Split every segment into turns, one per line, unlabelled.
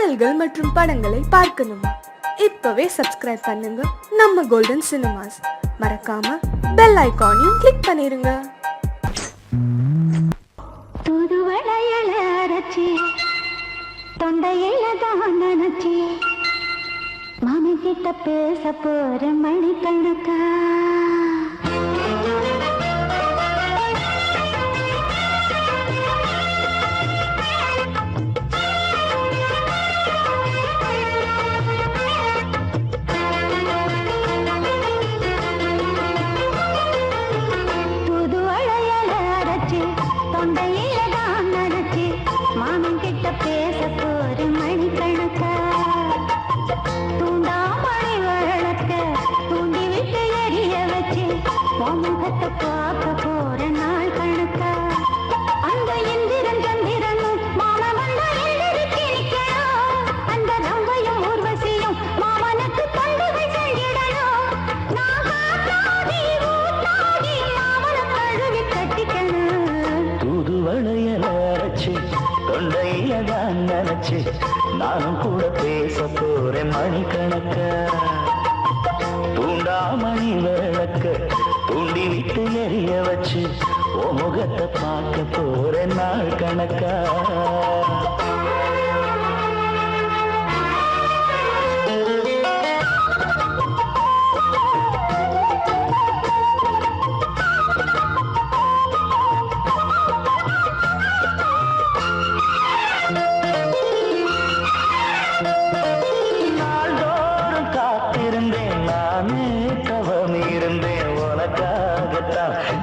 பாடல்கள் மற்றும் படங்களை பார்க்கணுமா? இப்பவே சப்ஸ்கிரைப் பண்ணுங்க நம்ம கோல்டன் சினிமாஸ். மறக்காம பெல் ஐகானையும் கிளிக் பண்ணிருங்க.
தூதுவளையல அரைச்சி தொண்டையில தான் நினைச்சி மாமி கிட்ட பேச போற மணிக்கணக்கா. பேச போற மணிக்கணக்கா. தூண்டாமணி வழக்க தூண்டி விட்டு எரிய வச்சு முகத்தை பார்க்க போற நாள் கணக்கா. அந்த இந்திரன் சந்திரனும் மாமா வந்த எந்திரிச்சு நிக்கணும். அந்த ரம்பையும் ஊர்வசியும் மாமனுக்கு தொண்டுகள் செஞ்சிடணும். நான் காத்தாடி ஊத்தாடி மாமனை கழுவி கட்டிக்கணும்.
தூதுவளையல அரைச்சு தொண்டையில தான் நினைச்சு நானும் கூட பேச போறேன் மணிக்கணக்க. தூண்டாமணி விளக்க தூண்டி விட்டு எரிய வச்சு ஓ முகத்தை பார்க்க போறேன் நாள் கணக்கா.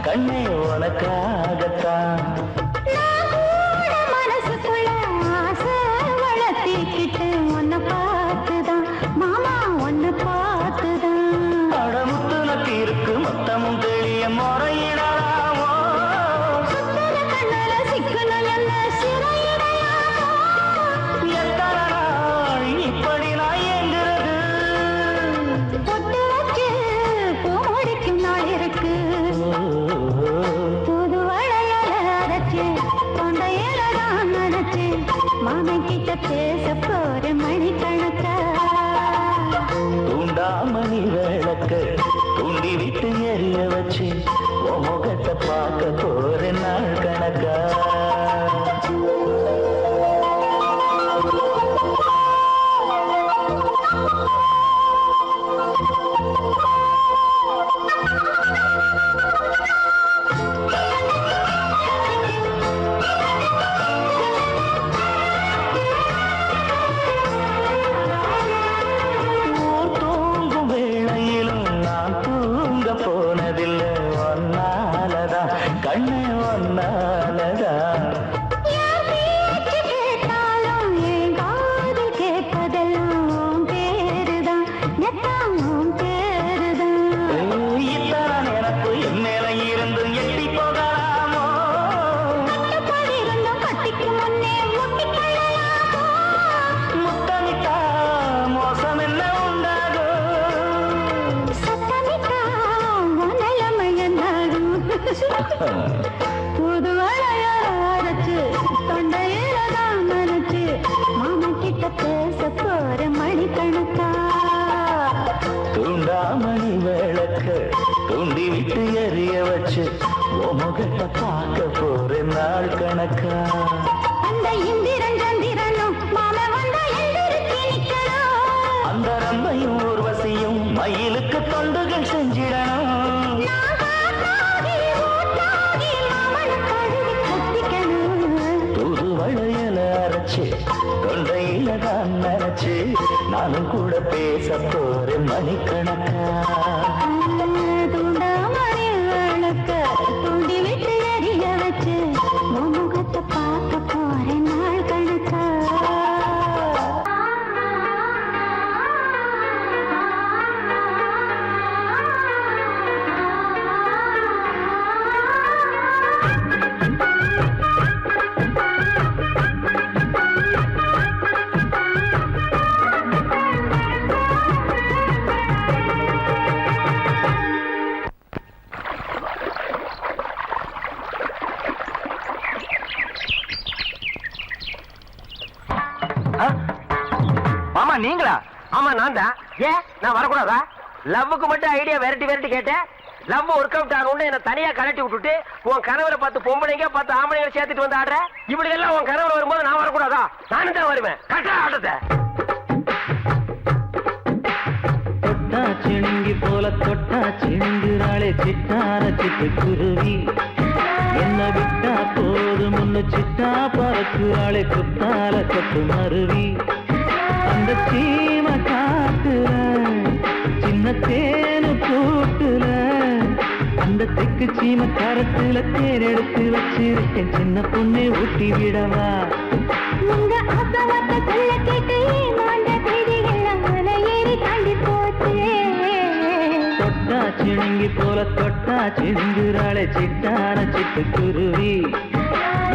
கண்ணே உனக்காகத்தான்
மனசுக்குள்ள ஆசை வளர்த்திக்கிட்டு உன்னை பார்த்துதான் மாமா உன்னை பார்த்துதான்.
அடமுத்து நக்கு இருக்கு மொத்தமும் தெளிய முறையிடலாமோ.
சுத்தர கண்ணல சிக்கணும் என்ன சிறையிடையாமோ.
எத்தனை நாள் இப்படி நான் எங்கிறது?
பொட்டு வச்சு பூ முடிக்கும் நாள் இருக்கு. மாமன் கிட்ட பேச போற மணிக்கணக்கா.
தூண்டாமணி விளக்க தூண்டி விட்டு எரிய வச்சு உன் முகத்தை பார்க்க போற நாள் கணக்கா. கண்ணே ஒன்னாலதான்
கேட்டாலும் என் காது கேட்பதெல்லாம் பேருதான் எல்லாம் பேருதான்.
இத்தான் எனக்கு என் மேல இருந்து எட்டி போகலாமோ.
கட்டுப்பாடு இருந்தும் கட்டிக்கு முன்னே முட்டிக்கொள்ளலாமோ.
முத்தமிட்டா மோசம் என்ன உண்டாகும்.
சத்தமிட்டா நிலைமை என்னாகும். புதுவளைய அரைச்சு தொண்டையில தான் நினைச்சு மாமா கிட்ட பேச போற மணிக்கணக்கா.
தூண்டாமணி விளக்க தூண்டி விட்டு எரிய வச்சு உன் முகத்தை பார்க்க போற நாள் கணக்கா.
அந்த இந்திரன் சந்திரனும் மாமா வந்த எந்திரிச்சு நிக்கணும்.
அந்த ரம்பையும் ஊர்வசியும் மயிலுக்கு தொண்டுகள் செஞ்சிடணும். தூதுவளையல அரைச்சு தொண்டையில தான் நினைச்சு நானும் கூட பேச போறேன் மணிக்கணக்கா.
தூண்டாமணி விளக்க தூண்டி விட்டு எரிய வச்சு முகத்தை பார்க்க போறேன் நாள் கணக்கா.
ஆமா நீங்களா? ஆமா நான் தான். ஏன் நான் வரக்கூடாதா? லவ்வுக்கு மட்டும் ஐடியா விரட்டி கேட்டேன். லவ் ஒர்க் அவுட் ஆகணும்னு என்ன தனியா கலட்டி விட்டுட்டு உன் கணவரை பார்த்து பொம்பளைங்க பார்த்து ஆம்பளைங்க சேர்த்துட்டு வந்து ஆடுற. இப்படி எல்லாம் உன் கணவர் வரும்போது நான் வரக்கூடாதா? நானும் தான் வருவேன். கட்டா ஆட்டத்தை
தொட்டா சிணுங்கி போல தொட்டா சிணுங்குறாளே சிட்டார சிட்டு குருவி. என்ன விட்டா போதும் முன்னு சிட்டா பறக்குறாளே குத்தால கொத்து மருவி. அந்த சீம காட்டுல சின்ன தேனு கூட்டுல அந்த தெக்கு சீம கரத்துல தேர் எடுத்து வச்சிருக்கேன் சின்ன பொண்ணு ஊட்டி விடவா.
உங்க ஆசவாத்த சொல்ல கேட்டு மாண்ட தேடி எல்லாம் மலை ஏறி தாண்டி போச்சு.
தொட்டா சிணுங்கி போல தொட்டா சிணுங்குறாளே சிட்டார சிட்டு குருவி.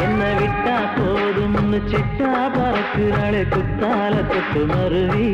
என்ன விட்டா போதும்னு சிட்டா பறக்குறாளே குத்தால கொத்து மருவி.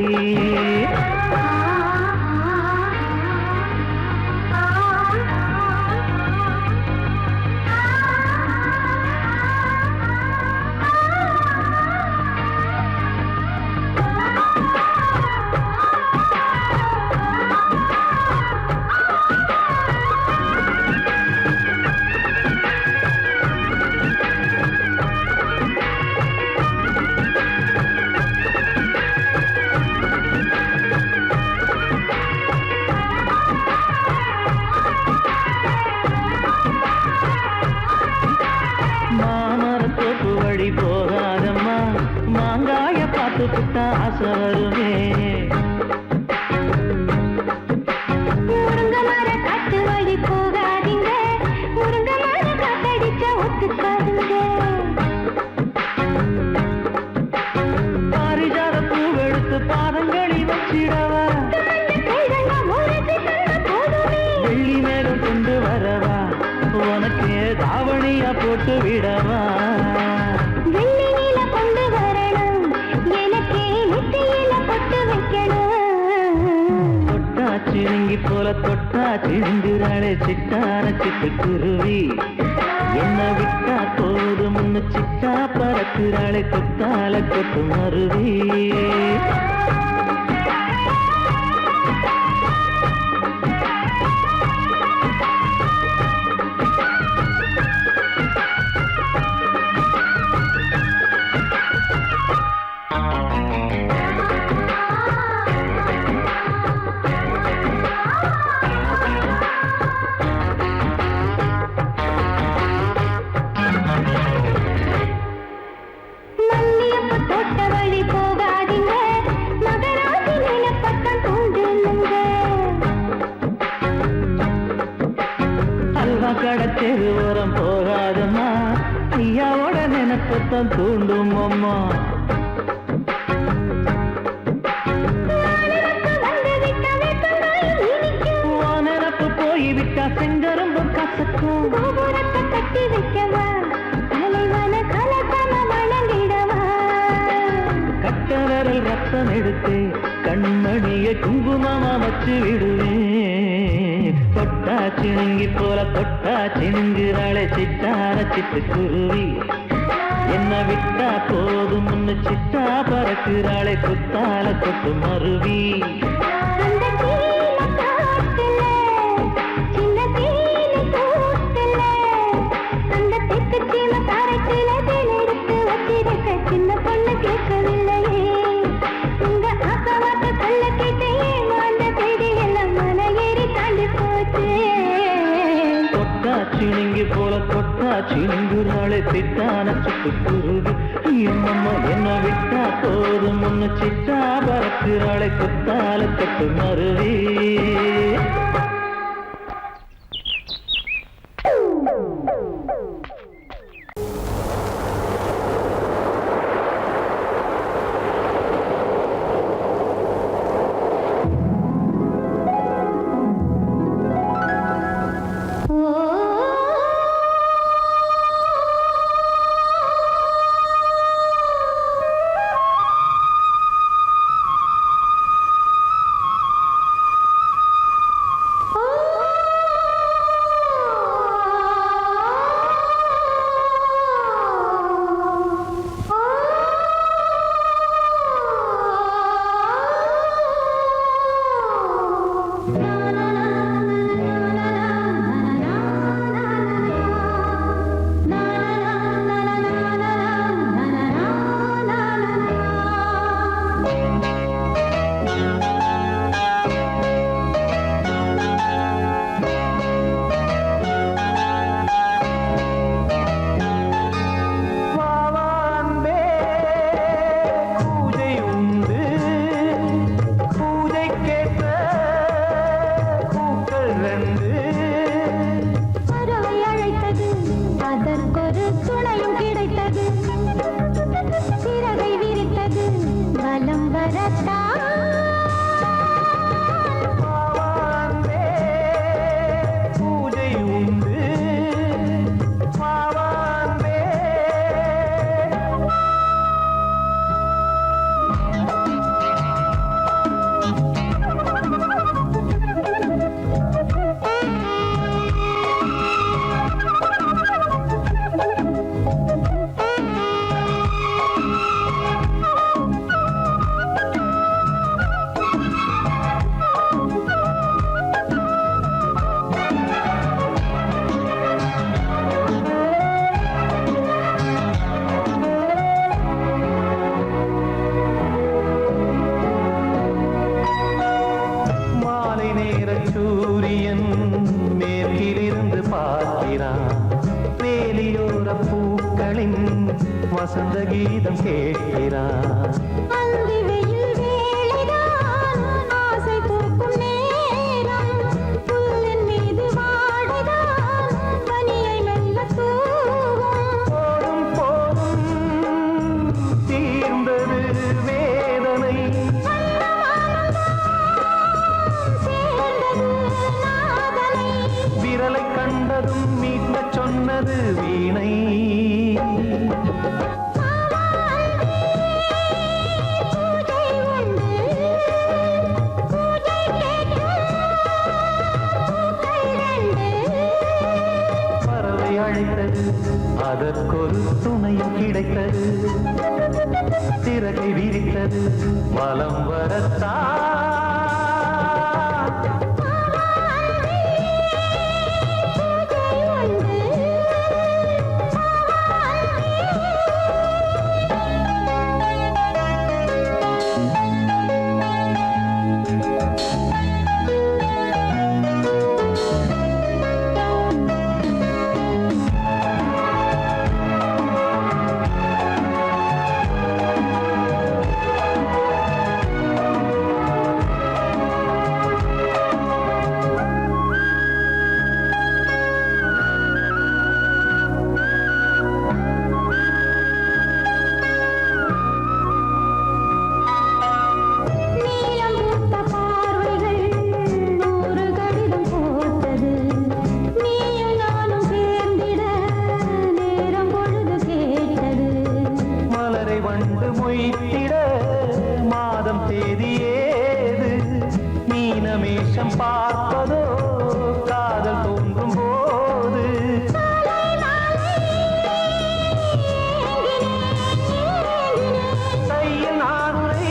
மாமரத்தோப்பு வழி போகாதம்மா மாங்காய பார்த்து புட்டா ஆசை வருமே.
முருங்க மர காட்டு வழி போகாதீங்க, முருங்க மர காத்தடிச்ச ஒத்துக்காதுங்க.
பாரிஜாத பூவெடுத்து பாதங்களில் வச்சிடவா. வெள்ளி மேகம் கொண்டு வரவா உனக்கு தாவணியா போட்டு விடவா.
வெள்ளி நீல கொண்டு வரணும் எனக்கு நெத்தியில பொட்டு வைக்கணும்.
தொட்டா சிணுங்கி போல தொட்டா சிணுங்குறாளே சிட்டார சிட்டு குருவி. என்ன விட்டா போதும் முன்னு சிட்டா பறக்குறாளே கொத்தால கொத்து மருவி.
மல்லியப்ப தோட்ட வழி போகாதீங்க, மகராசி நிலப்பட்டம் தூண்டுங்க.
அல்வா கடை தெருவோரம் போகாதம்மா ஐயாவோட நினைப்பத்தான் தூண்டும் அம்மா. நினப்பு போய்விட்டா செங்கரும்பும் கசக்கும்.
கோபுரத்தை கட்டி வைக்கவா, தலைவன கலசம வணங்கிடவா.
கட்ட விரல் ரத்தம் எடுத்து கண்மணிய குங்குமமா வச்சு விடுவேன். தொட்டா சிணுங்கி போல தொட்டா சிணுங்குறாளே சிட்டார சிட்டு குருவி. என்ன விட்டா போதும் முன்னு சிட்டா பறக்குறாளே குத்தால கொத்து மருவி.
அந்த சீன காட்டுல, சின்ன தேனி கூட்டுல, அந்த தெக்கு சீன கரைச்சில தேன் எடுத்து வச்சிருக்க சின்ன பொண்ணு கேட்கவில்லையே. உங்க ஆசவாத்த சொல்ல கேட்டு ஏமாந்த தேடி எல்லாம் மலை ஏறி தாண்டி போச்சு.
தொட்டா சிணுங்கி போல தொட்டா சிணுங்குறாளே சிட்டான சிட்டு குருவி. என்னம்மா என்ன விட்டா போதும் முன்னு சிட்டா பறக்குறாளே குத்தால கொத்து மருவி.
வரத்தான்
வாவான்பே, பூஜை உண்டு வாவான்பே. மாலை நேர சூரியன் மேற்கிலிருந்து பார்க்கிறான். வேலியோர பூக்களின் வசந்த கீதம் கேட்கிறான்.
அந்தி வெயில் வேளைதான் ஆசை பூக்கும் நேரம் புல்லின் மீது வாடைதான் பனியை மெல்ல தூவும்
போதும் போதும் தீர்ந்தது வேதனை.
சேர்ந்தது நாதனை
விரலை கண்டதும் மீட்கச் சொன்னது வீணை.
பூஜை உண்டு பூஜை கேட்கும் பூக்கள் ரெண்டு
பறவை அழைத்தது, அதற்கொரு துணையும் கிடைத்தது. சிறகை விரித்தது, வலம் வரத்தான்.
நீலம் பூத்த பார்வைகள் நூறு கடிதம் போட்டது நீயும் நானும் சேர்ந்திட நேரம் பொழுது கேட்டது
மலரை வண்டு மொய்த்திட மாதம் தேதி ஏது? மீனமேஷம் பார்ப்பதோ காதல் தோன்றும் போது. கையில் நானுரை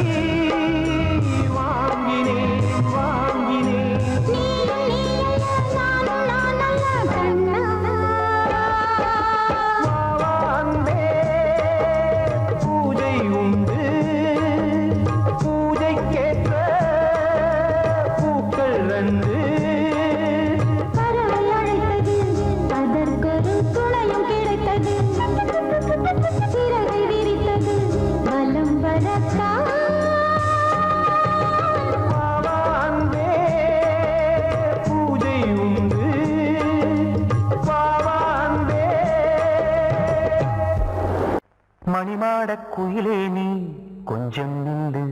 வாங்கினேன் வாங்கினேன். வாவான்பே, பூஜை உண்டு பூஜைக்கேற்ற பூக்கள் ரெண்டு.
பறவை அழைத்தது அதற்கொரு துணையும் கிடைத்தது சிறகை விரித்தது வலம் வரத்தான்
வாவான்பே, பூஜை உண்டு வாவான்பே. மணிமாடக் குயிலே நீ கொஞ்சம் நின்று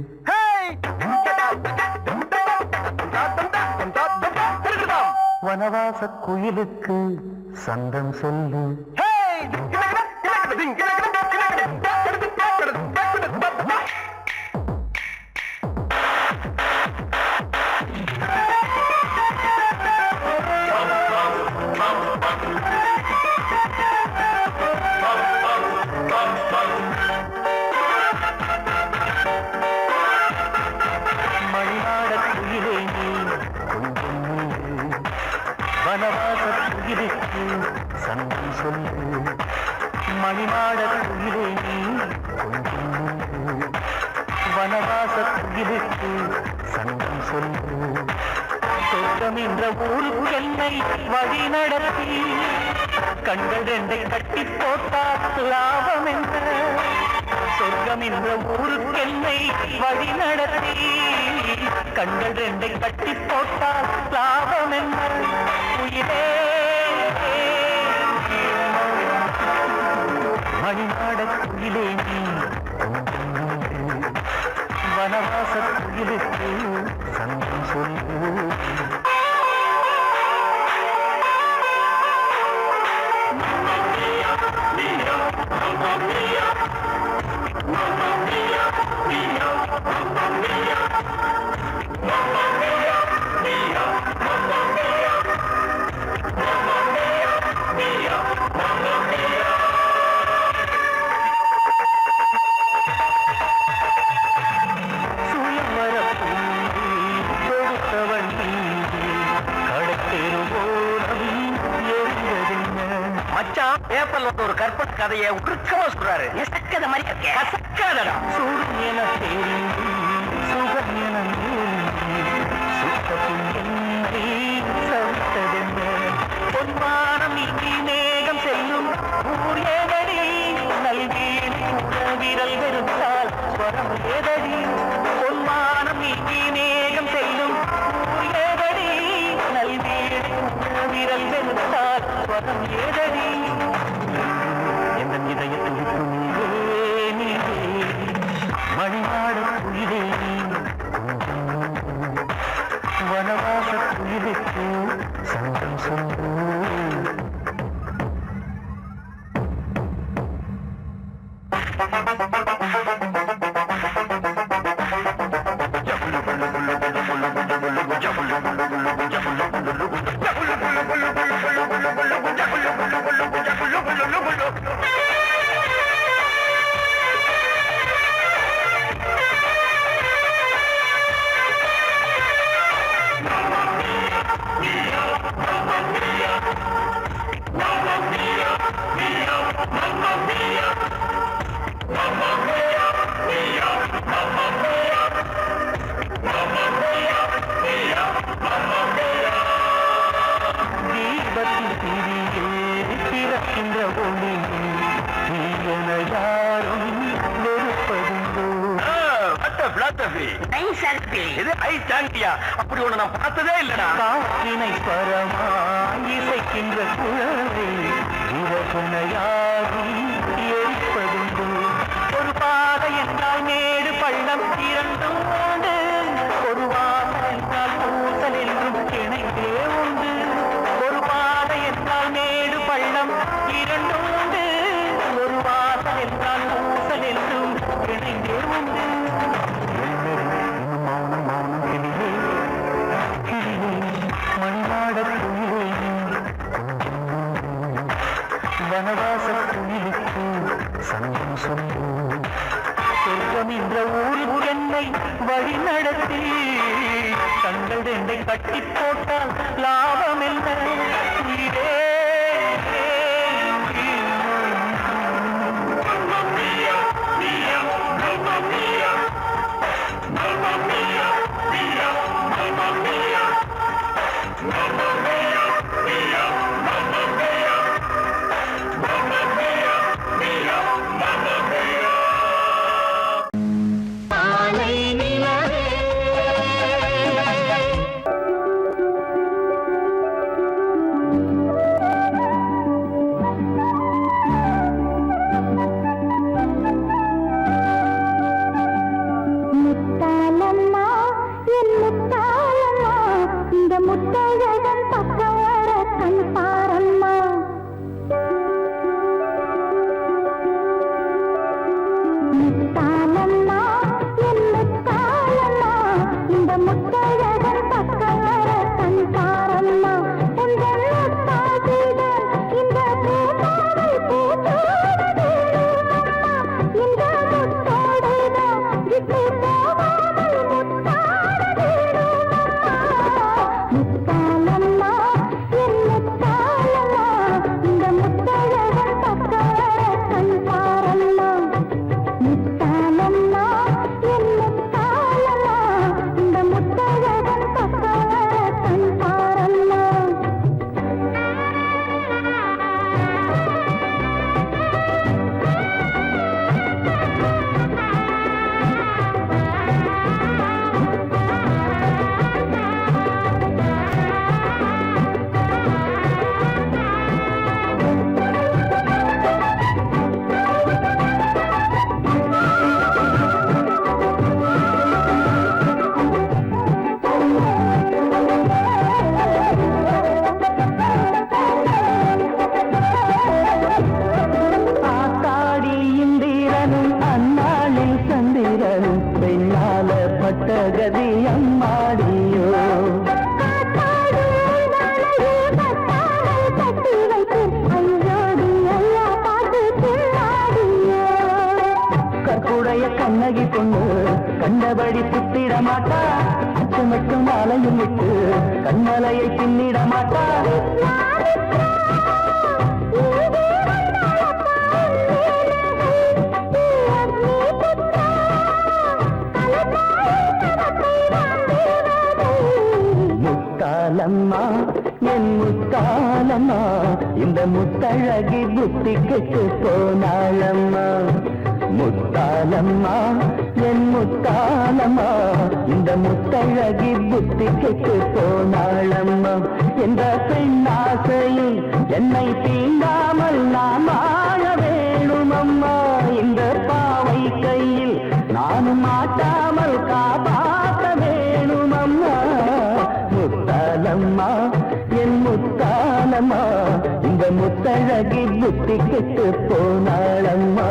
வனவாசக் குயிலுக்கு சந்தம் சொல்லு. மணிமாடக் குயிலே நீ கொஞ்சம் நின்று வனவாசக் குயிலுக்கு சந்தம் சொல்லு. மணிமாடக் குயிலே நீ கொஞ்சம் நின்று வனவாசக் குயிலுக்கு சந்தம் சொல்லு. சொர்க்கம் என்ற ஊருக்கு என்னை வழி நடத்தி கண்கள் ரெண்டை கட்டி போட்டால் லாபம் என்ன? சொர்க்கம் என்ற ஊருக்கு என்னை வழி நடத்தி கண்கள் ரெண்டை கட்டி போட்டால் லாபம் என்ன? உயிரே மணிநாடக் குயிலே நீ கொஞ்சம் நின்று வனவாசத்துயிலுக்கு சங்கம் சொல்லு.
பேப்பர்ல ஒரு கற்பனை கதையை உருக்கமா சொல்றாரு. கசக்காத மாதிரி கசக்காதடா.
சூடு என தெரிந்து சுகம் என சுத்தத்தின் என்னை சவித்ததென்ன பொன்மானம் இனி மேகம் செல்லும் ஊர் ஏதடி நல்கீழ் விரல் வெறுத்தால் ஸ்வரம் ஏதடி பொன்மானம் இனி மேகம் செல்லும் ஊர் ஏதடி நல்கீழ் விரல் வெறுத்தால் ஸ்வரம் ஏதடி எந்த இதய துடிப்பு நீரே மணிநாட குயிலே வனவாச குயிலுக்கு சங்கம் சொல்லு.
அப்படி ஒண்ணு நான் பார்த்ததே இல்லடா.
காற்றினை பரமாய் இசைக்கின்ற குழந்தை இரகனையாகும் எரிப்பதுண்டு. ஒரு பாதை என்றால் மேடு பள்ளம் இரண்டும் உண்டு. ஒரு வாசல் என்றால் பூசல் என்றும் இணைந்தே உண்டு. ஒரு பாதை என்றால் மேடு பள்ளம் இரண்டும் உண்டு. ஒரு வாசல் என்றால் பூசல் என்றும் இணைந்தே உண்டு. மௌனம் மௌனம் கிளியே கிளியே மணிநாட குயிலே வனவாச குயிலுக்கு சங்கம் சொல்லு. சொர்க்கம் என்ற ஊரில் என்னை வழி நடத்தி தங்கள் என்னை கட்டி போட்டால் லாபம் என்ன உயிரே.
முத்தாலம்மா
பட்ட கதி அம்மாடியோ. கற்குடைய கண்ணகி பொண்ணு கண்டபடி புத்திட மாட்டா, அச்சமட்டும் மாலையும் விட்டு கண்மலையை பின்னிட மாட்டா. முத்தாலம்மா என் முத்தாலம்மா, இந்த முத்தழகி புத்தி கெட்டு போனாளம்மா. முத்தாலம்மா என் முத்தாலம்மா, இந்த முத்தழகி புத்தி கெட்டு போனாளம்மா. என்ற பெண்ணாசையில் என்னை தீண்டாமல் நான் வாழ வேணுமம்மா. இந்த பாவை கையில் நானும் மாட்டாமல் காப்பாற்ற வேணுமம்மா. முத்தாலம்மா என் முத்தாலம்மா, இந்த முத்தழகி புத்தி கெட்டு போனாளம்மா.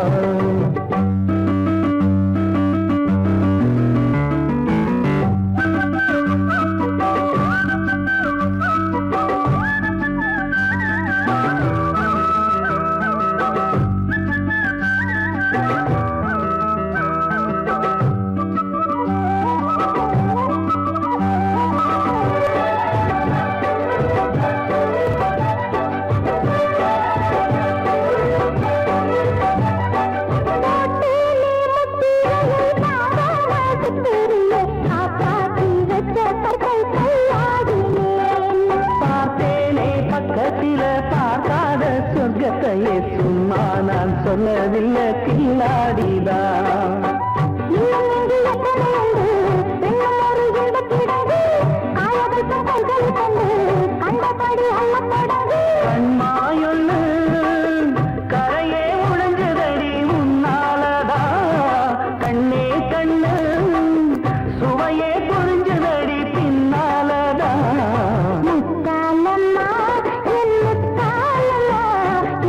பார்க்காத சொர்க்கத்தையே சும்மா நான் சொல்லவில்லை கில்லாடிதான். கண்மாயொன்னு கரையே உழைஞ்சதடி உன்னாலதா, கண்ணே கண்ணு சுவையே புரிஞ்சதடி பின்னாலதா.
முத்தாலம்மா என் முத்தாலம்மா,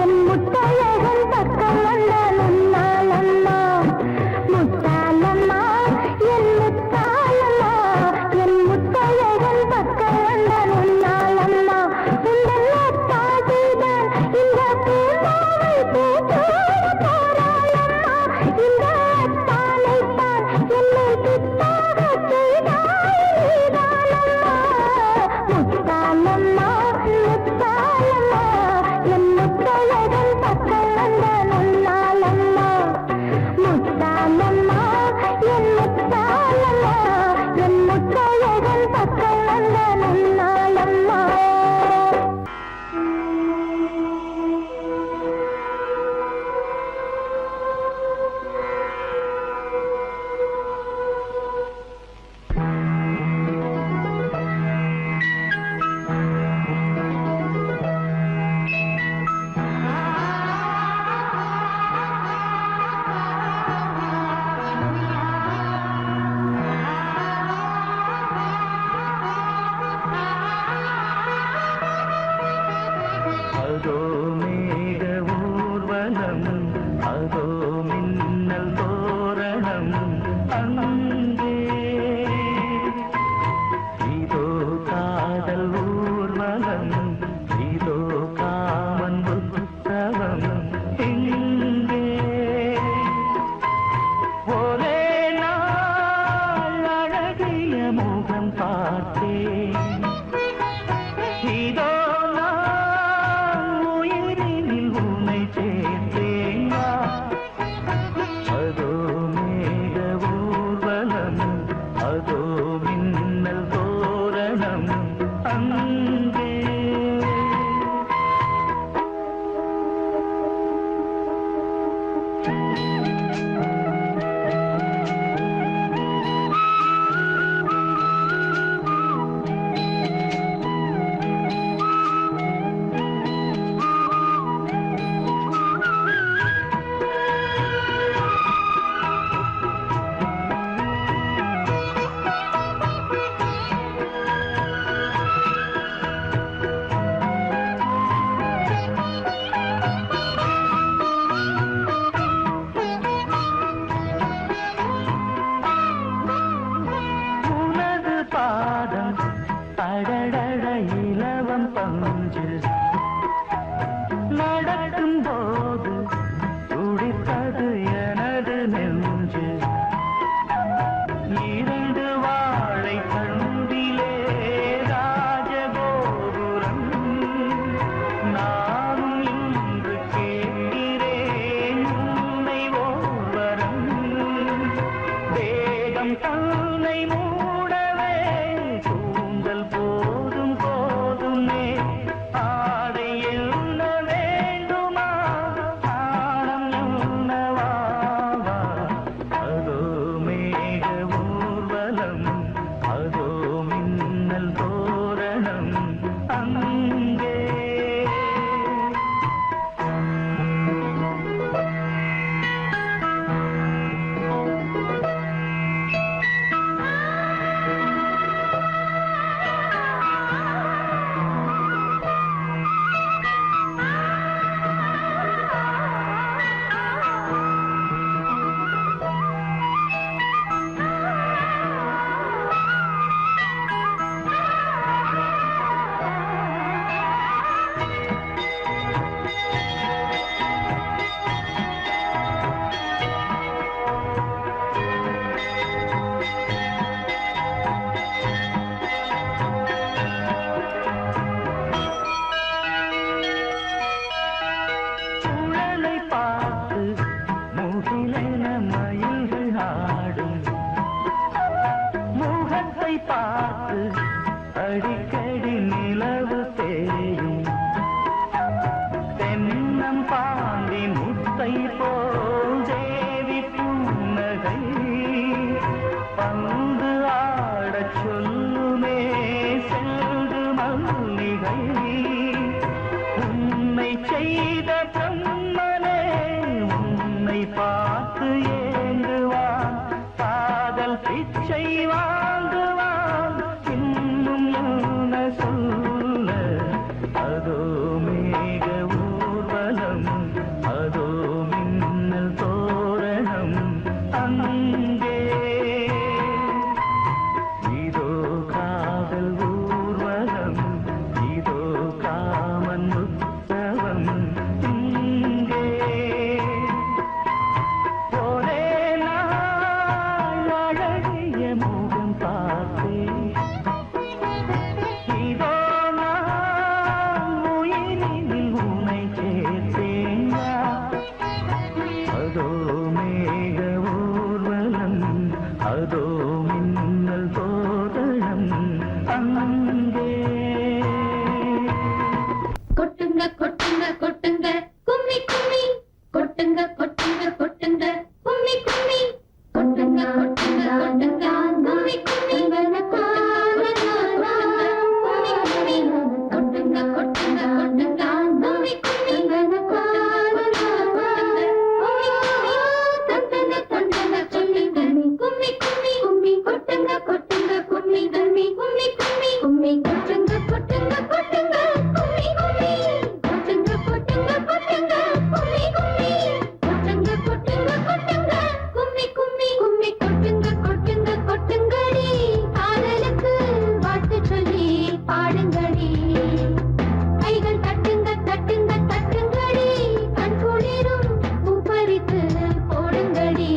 என் முத்தையகன் பக்கம் வந்த முன்னாலம்மா. முத்தாலம்மா என் முத்தாலம்மா, என் முத்தையகன் பக்கம் வந்த முன்னாலம்மா. உங்கள் பாட்டுதான் இந்த பூமாவை பூச்சோட போராளம்மா. இந்த அத்தானைத்தான் என்னை துத்தாக செய்தாயிதானம்மா. முத்தாலம்மா முத்தாலம்மா, என் முத்தையகன் பக்கம் வந்த முன்னாலம்மா. முத்தாலம்மா என் முத்தாலம்மா, என் முத்தையகன் பக்கம் வந்த முன்னாலம்மா.
அதோ மேக ஊர்வலம், அதோ மின்னல் தோரணம், அங்கே இதோ காதல் ஊர்வலம், இதோ காமன் உற்சவம் இங்கே. ஒரே நாள் அழகிய முகம் பார்த்தேன், இதோ உயிரினில் உன்னை சேர்த்தேன். அதோ மேக ஊர்வலம், அதோ மின்னல் தோரணம், அங்கே உன்னை மூடவே கூந்தல் போதும் போதுமே ஆடை என்ன வேண்டுமா ஆடம் என்னவாவா அதோ மேக ஊர்வலம் அதோ மின்னல் தோரணம் அங்கே சுழலை பார்த்து முகிலென மயில்கள் ஆடும் முகத்தை பார்த்து அடிக்கடி நிலவு தேயும் தென்னம் பாண்டி முத்தை போல் தேவி புன்னகை பந்து ஆடச் சொல்லுமே செல்து மல்லிகை உன்னை செய்த பிரம்மனே உன்னை பார்த்து ஏங்குவான் காதல் பிச்சை வாங்குவான் இன்னும் என்ன சொல்ல அதோ மேக ஊர்வலம் அதோ மின்னல் தோரணம் அங்கே இதோ காதல் ஊர்வலம் இதோ காமன் உற்சவம் இங்கே ஒரே நாள் அழகிய முகம் பார்த்தேன் இதோ நான் உயிரினில் உன்னை சேர்த்தேன் அதோ மேக ஊர்வலம் அதோ மின்னல் தோரணம் அங்கே
கொட்டுங்க கொட்டுங்க கொட்டுங்க கும்மி கும்மி கொட்டுங்க கொட்டுங்க கொட்டுங்க கும்மி கும்மி கொட்டுங்க கொட்டுங்க கொட்டுங்க கும்மி கும்மி கொட்டுங்க கொட்டுங்க கொட்டுங்க கும்மி கும்மி கும்மி கும்மி கொட்டுங்க கொட்டுங்க கும்மி கும்மி கும்மி கும்மி கும்மி கொட்டுங்க கொட்டுங்க கொட்டுங்க கும்மி கும்மி கொட்டுங்க கொட்டுங்க கொட்டுங்க கும்மி கும்மி கொட்டுங்க கொட்டுங்க கொட்டுங்க கும்மி கும்மி கும்மி கொட்டுங்க கொட்டுங்க கொட்டுங்கடி காதலுக்கு வாழ்த்து சொல்லி பாடுங்கடி கைகள் தட்டுங்க தட்டுங்க தட்டுங்கடி கண் குளிரும் பூ பறித்து போடுங்கடி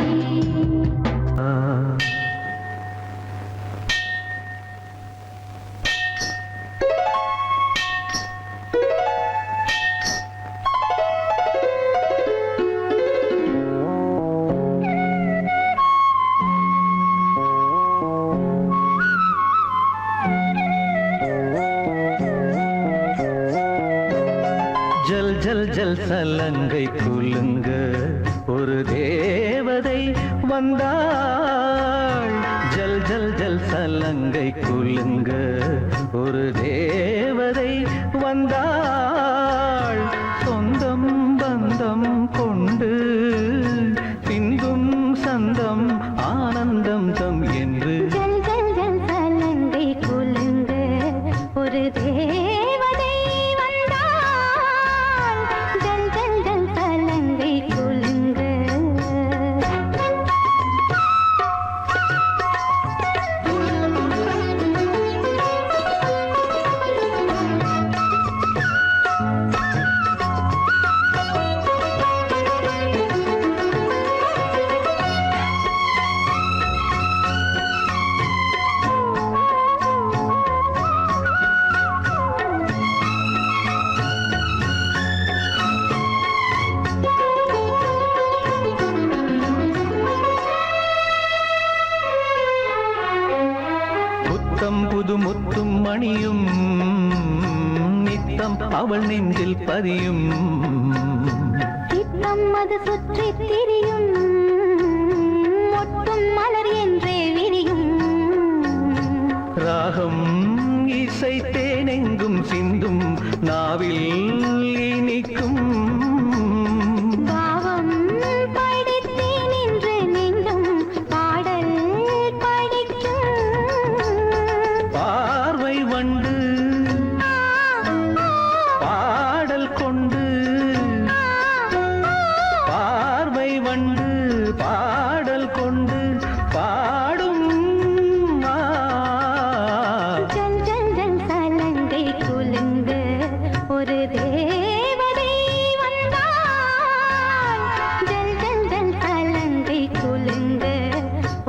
ஜல் ஜல் ஜல் சலங்கை குலுங்க ஒரு தேவதை வந்தாள் ஜல் ஜல் ஜல் சலங்கை குலுங்க ஒரு தேவதை வந்தாள் சொந்தம் பந்தம் கொண்டு பின்பும் சந்தம் ஆனந்தம் தம் என்று
ஜல் ஜல் ஜல் சலங்கை குலுங்க ஒரு தேவதை வந்தாள் ஜல் ஜல் ஜல் சலங்கை குலுங்க
புது முத்தும் மணியும் நித்தம் அவள் நெஞ்சில் பதியும்.
சித்தம் அது சுற்றி திரியும் மொட்டும் மலர் என்றே விரியும்.
ராகம் இசை தேனெங்கும் சிந்தும் நாவில் இனிக்கும்.
பாவம் படித்தேன் என்று நெஞ்சும் பாடல் படிக்கும்.
பார்வை வண்டு பாடல் கொண்டு, பார்வை வண்டு பாடல் கொண்டு பாடும்.
ஜல் ஜல் ஜல் சலங்கை குலுங்க ஒரு தேவதை வந்தாள். ஜல் ஜல் ஜல் சலங்கை குலுங்க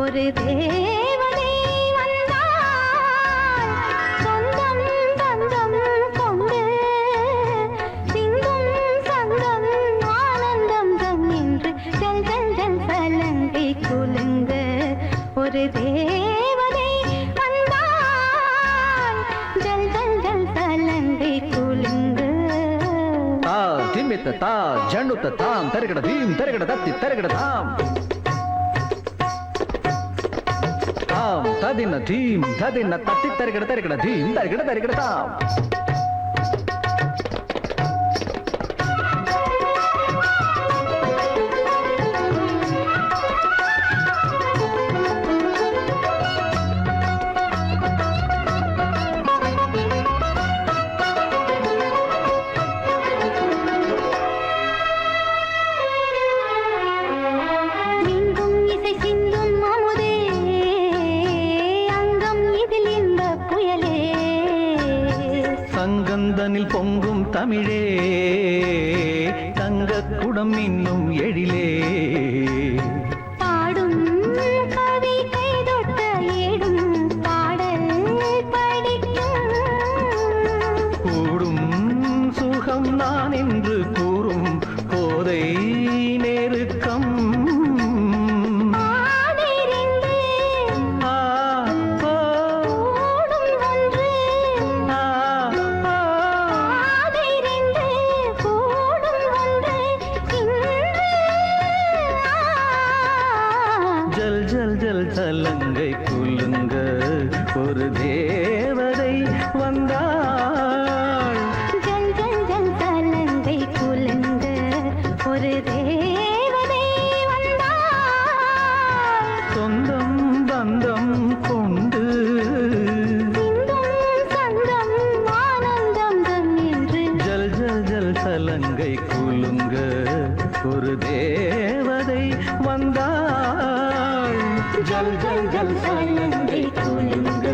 ஒரு தேவதை வந்தாள். சொந்தம் பந்தம் கொண்டு சிந்தும் சங்கம் ஆனந்தம் தம் என்று ஜல் ஜல் ஜல் சலங்கை குலுங்க ஒரு தேவதை வந்தாள். ஜல் ஜல் ஜல் சலங்கை குலுங்க.
தா திம்மித்த தா ஜண்டுத்த தாம் தருகட தீம் தருகட தத்தி தருகட தாம். தாம் ததின தீம் ததின தத்தி தருகட தருகட தீம் தருகட தருகட தாம்.
மின்கும் இசை சிந்தும் அமுதே அங்கம் இதில் இந்த புயலே.
சங்கந்தனில் பொங்கும் தமிழே தங்க குடம் இன்னும் எழிலே.
பாடும் கவி கைதொட்ட ஏடும் பாடல் படிக்கும்.
கூடும் சுகம் நான் என்று கூறும் போதை நெருக்கம்.
ஆதிரிந்து
ஆ, ஓ,
கூடும் ஒன்று.
ஆ, ஓ.
ஆதிரிந்து கூடும் ஒன்று இன்று.
ஜல் ஜல் ஜல் சலங்கை குலுங்க ஒரு தேவதை வந்தாள்.
ஜல் ஜல் ஜல் சலங்கை குலுங்க ஒரு தேவதை வந்தாள்.
சொந்தம் பந்தம் கொண்டு
சிந்தும் சங்கம் ஆனந்தம் தம் என்று
ஜல் ஜல் ஜல் சலங்கை குலுங்க ஒரு தேவதை வந்தாள். ஜல் ஜல் ஜல் சலங்கை குலுங்க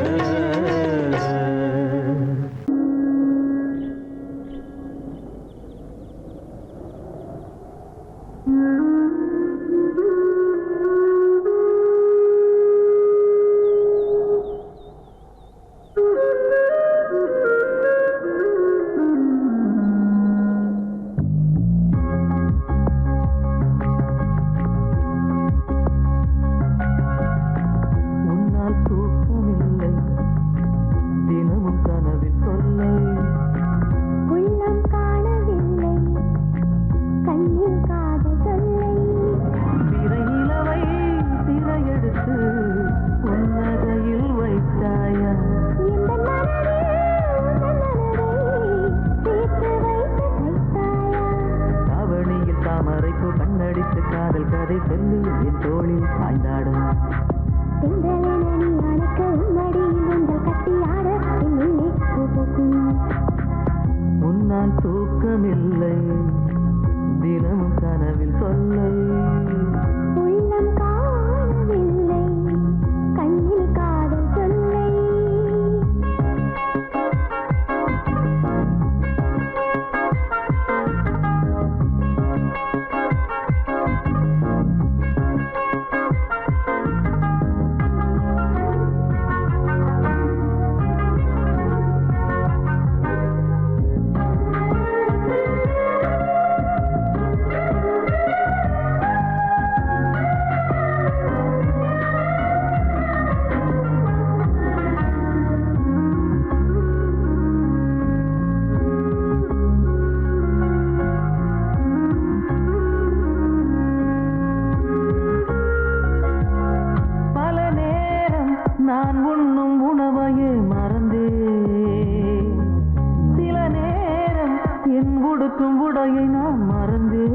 நான் உண்ணும் உணவையே மறந்தே சில நேரம் என் உடுக்கும் உடையை நான் மறந்தே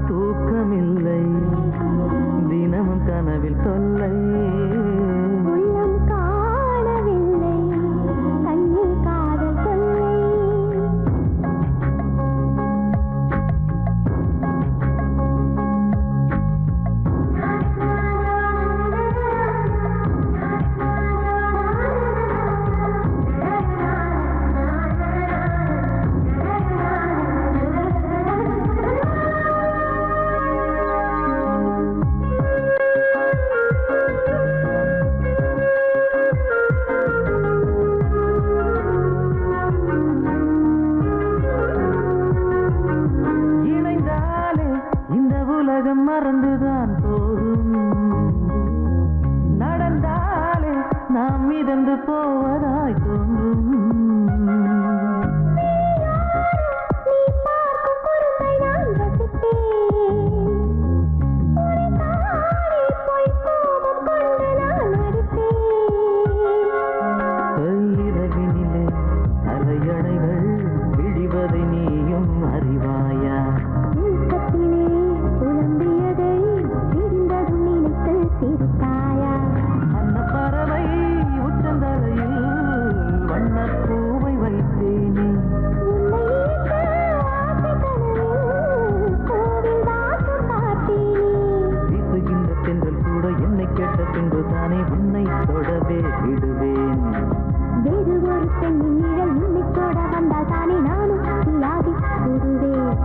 தூக்கமில்லை தினமும் கனவில் தொல்லை
உள்ளம் காணவில்லை கண்ணில் காதல் தொல்லை
உலகம் மறந்துதான் போகும் நடந்தாலே நாம் மிதந்து போவதாய் தோன்றும் இரவினிலே அலையணைகள் விழிவதை நீயும் அறிவாயா அன்ன பறவை உச்சந்தலையில் வண்ணப்பூவை வைத்தேனே வீசுகின்ற தென்றல் கூட என்னை கேட்ட பின்பு தானே உன்னை தொடவே விடுவேன்
வேறு ஒரு பெண்ணின் நிழல் உன்னை தொட வந்தால் தானே நானும் இல்லாதி விடுவேன்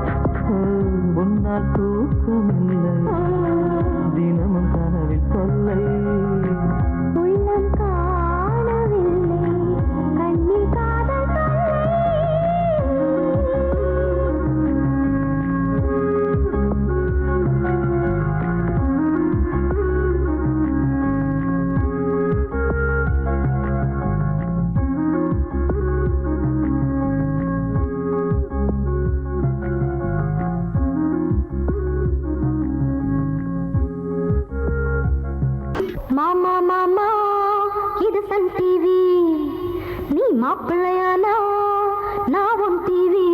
உன்னால் தூக்கமில்லை தினமும் கனவில் தொல்லை
உள்ளம் காணவில்லை கண்ணில் காதல் மாமா மாமா இது சன் டிவி நீ மாப்பிள்ளையானா நான் உன் டிவி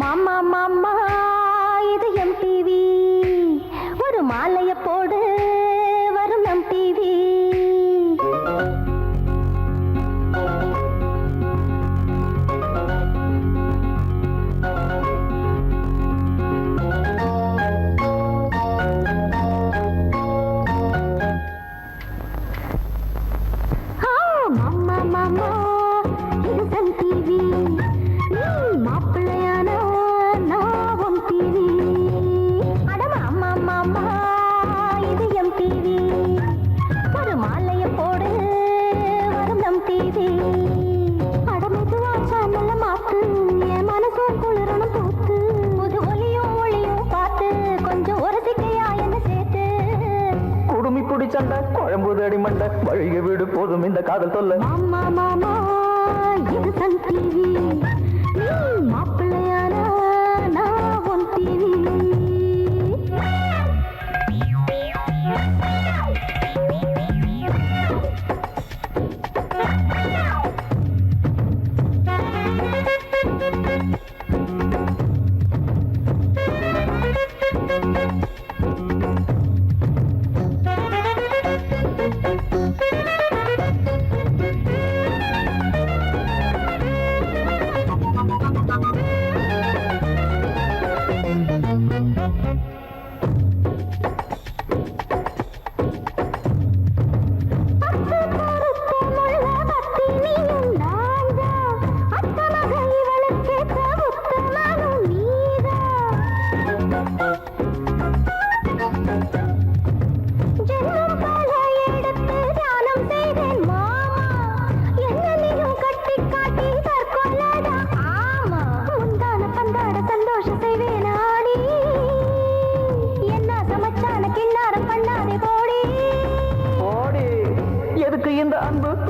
மாமா மாமா இது எம் டிவி ஒரு மாலைய போடு வரும் நம் டிவி மாமா இது சன் டிவி நீ மாப்பிள்ளையானா நான் உன் டிவி அட மாமா மாமா இது எம் டிவி ஒரு மாலைய போடு வரும் நம் டிவி அட மெதுவா சேனல்ல மாத்து என் மனசும் குளிரணும் பூத்து புது ஒளியும் பார்த்து கொஞ்சம் உரசிக்கையா என்ன சேர்த்து
குடுமி குடி சண்டை குழம்பு தடி மண்டை வழிக வீடு போதும் இந்த காதல் தொல்லை
மாமா மாமா இது சன் டிவி நீ மாப்பிள்ளையானா நான் உன் டிவி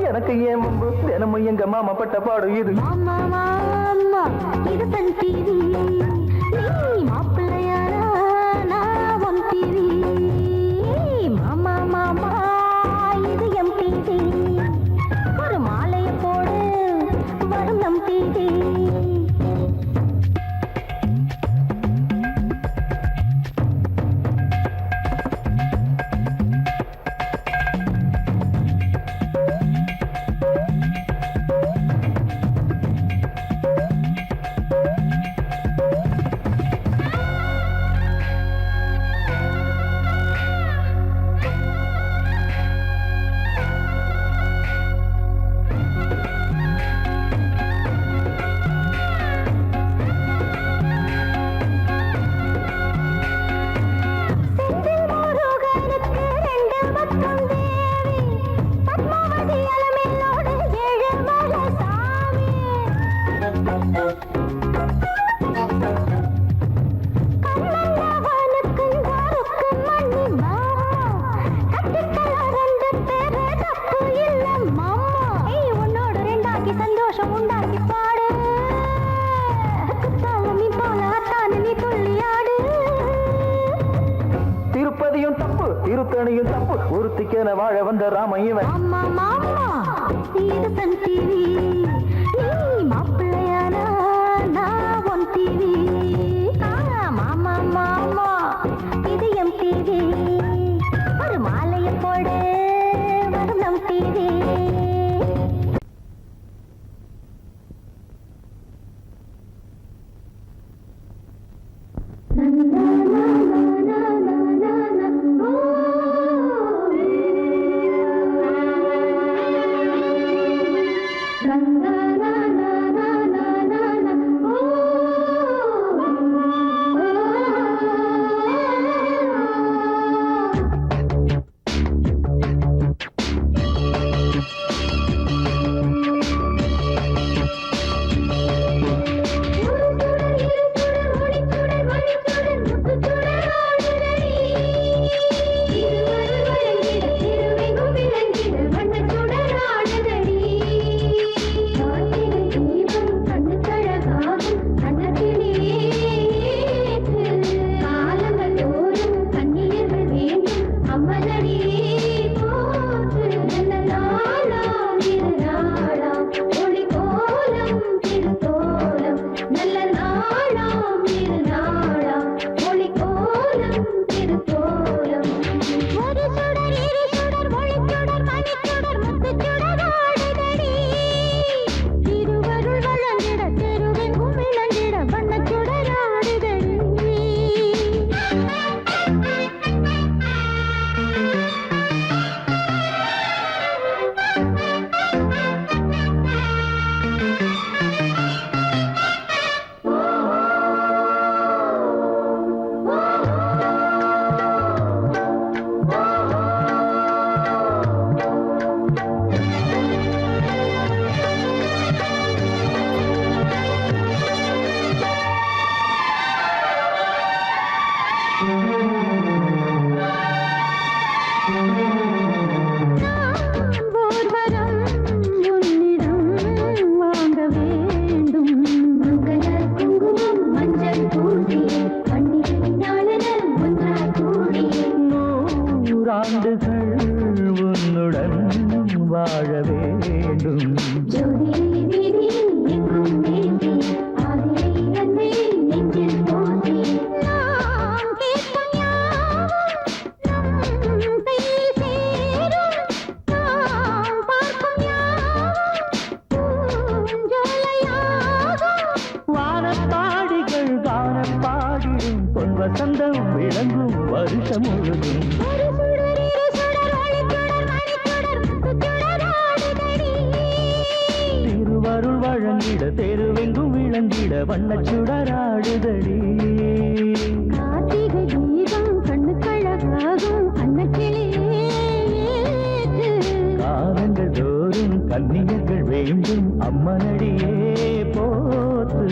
எனக்கு ஏன் முன்பு தினமும் எங்க மாமா பட்ட பாடு இது
மாமா மாமா இது தன் டிவி நீ மாப்பிள்ளையாரா நான் உன் டிவி மாமா மாமா இது எம் டிவி ஒரு மாலையை போடு வரும் நம் டிவி
திருப்பதியும் தப்பு திருத்தணியும் தப்பு ஒருத்திக்கென வாழ வந்த ராமையவன்
மாமா மாமா இது தன் டிவி நீ மாப்பிள்ளையானா நான் உன் டிவி மாமா மாமா இது எம் டிவி ஒரு மாலையை போடு வரும் நம் டிவி
விளங்கும் வருஷம் முழுதும். திருவருள் வழங்கிட தெருவெங்கும் விளங்கிட வண்ணச் சுடராடுதடி.
கார்த்திகை தீபம் கண்ணுக்கழகாகும் அன்னக்கிளியே.
காலங்கள் தோறும் கன்னியர்கள் வேண்டும் அம்மனடியே போத்து.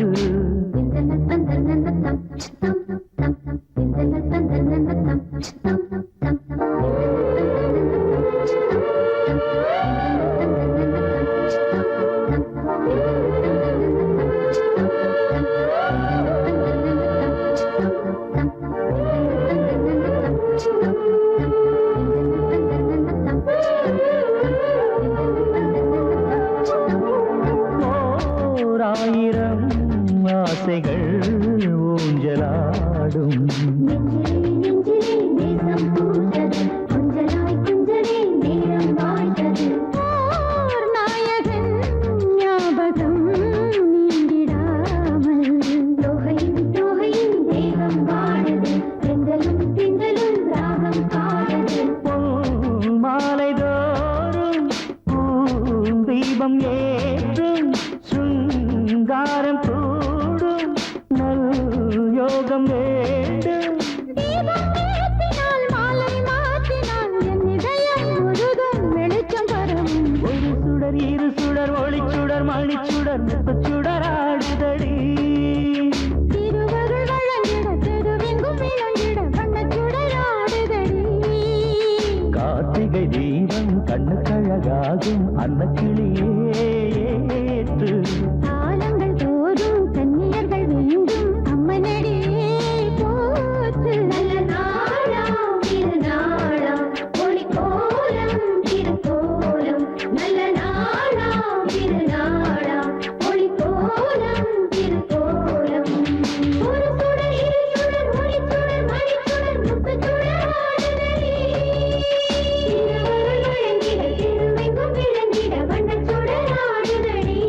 ஓராயிரம் ஆசைகள் ஊஞ்சலாடும். மாலை தோறும் தீபம் ஏற்றும் சுங்காரம் கூடும் நல் யோகம் வேண்டும். ஒரு சுடர் இரு சுடர் ஒளிச்சுடர் மணிச்சுடர் முத்துச்சுடராடுதடி. கார்த்திகை தீபம் கண்ணுக்கழகாகும் அன்னக்கிளியே ஏற்று.
காலங்கள் தோறும் கன்னியர்கள் வேண்டும் அம்மனடியே போற்று. நல்ல நாளாம் திருநாளாம் ஒளிக்கோலம் திருக்கோலம். நல்ல நாளாம் திருநாளாம் ஒளிக்கோலம் திருக்கோலம். ஒரு சுடர் இரு சுடர் ஒளிச்சுடர் மணிச்சுடர் முத்துச்சுடராடுதடி. திருவருள் வழங்கிட திருவெங்கும் விளங்கிட வண்ணச் சுடராடுதடி.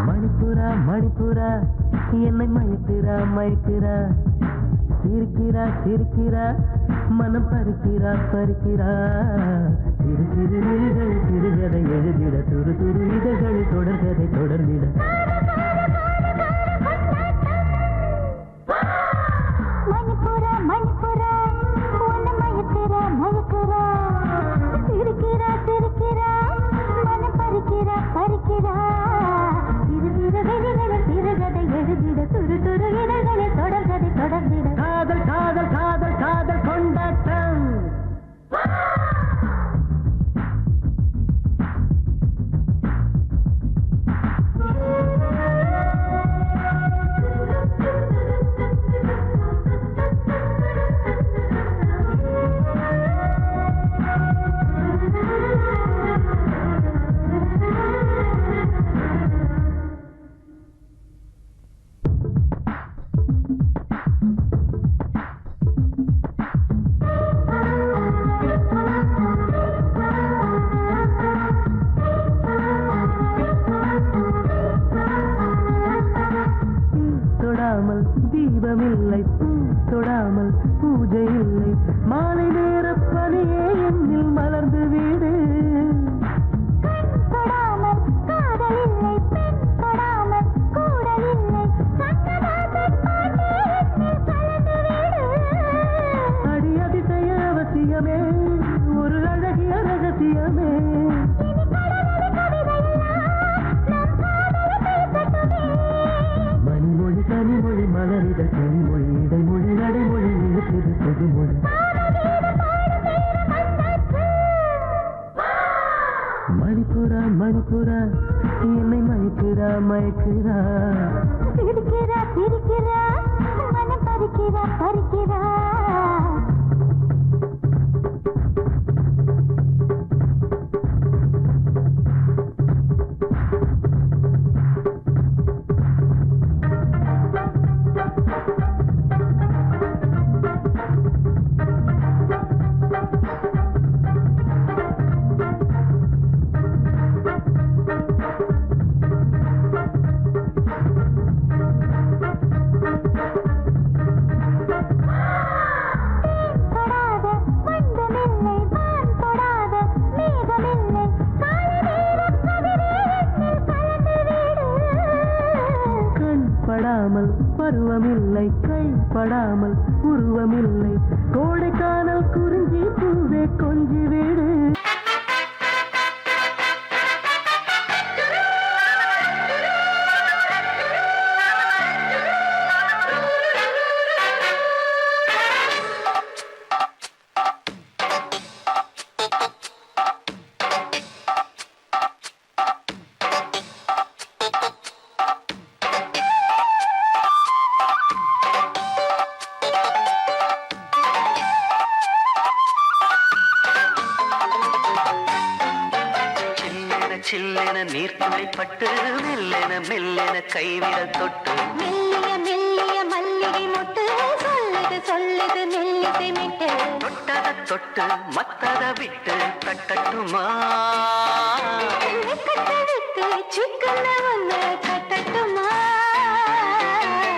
மணிப்புரா மணிப்புரா என்னை மயக்கிறா மயக்கிறா. சிரிக்கிறா சிரிக்கிறா மனம் பறிக்கிறா பறிக்கிறா. சிறு சிறு நிலைகள் சிறுகதை எழுதிட துரு துரு இதழ்கள் தொடர்கதை தொடர்ந்திட.
மணிப்புரா மணிப்புரா உன்னை மயக்கிறா மயக்கிறா. சிரிக்கிறா சிரிக்கிறா மனம் பறிக்கிறா பறிக்கிறா. சிறு சிறு வெளிகளை சிறுகதை எழுதிட துரு துரு இதழ்களை தொடர்கதை தொடர்ந்திட.
காதல் காதல் காதல் காதல் கொண்டாட்டம். தொடாமல் தீபமில்லை தொடாமல் பூஜை இல்லை. மாலை நேர பனியே என்னில் மலர்ந்து வீடு.
தொடாமல் காதல் இல்லை பெண் தொடாமல் கூடல் இல்லை. சங்கராசன் பாட்டு என்னில் கலந்து விடு.
அடி அதிசய அவசியமே ஒரு அழகிய ரகசியமே.
இனி கடவுள் கவிதையெல்லாம் நம் காதலை பேசட்டுமே.
மணிமொழி கனிமொழி மலரித கனிமொழி மொழி இடைமொழி நடைமொழி எழுத்துது புதுமொழி மணிப்புரா மணிப்புரா என்னை மயக்குறா மயக்குறா
சிரிக்கிறா சிரிக்கிறா மனம் பறிக்கிறா பறிக்கிறா
படாமல் பருவமில்லை கை படாமல் உருவமில்லை கோடைக்கானல் குறிஞ்சி பூவே கொஞ்சி வீடு சில்லென நீர்த்துளை பட்டு மெல்லென மெல்லென கைவிரல் தொட்டு
மெல்லிய மெல்லிய மல்லிகை மொட்டு சொல்லுது சொல்லுது மெல்லிசை மிட்டு
தொட்டத தொட்டு மத்தத விட்டு தட்டட்டுமா
கட்டவிட்டு சிக்கன ஒன்று கட்டட்டுமா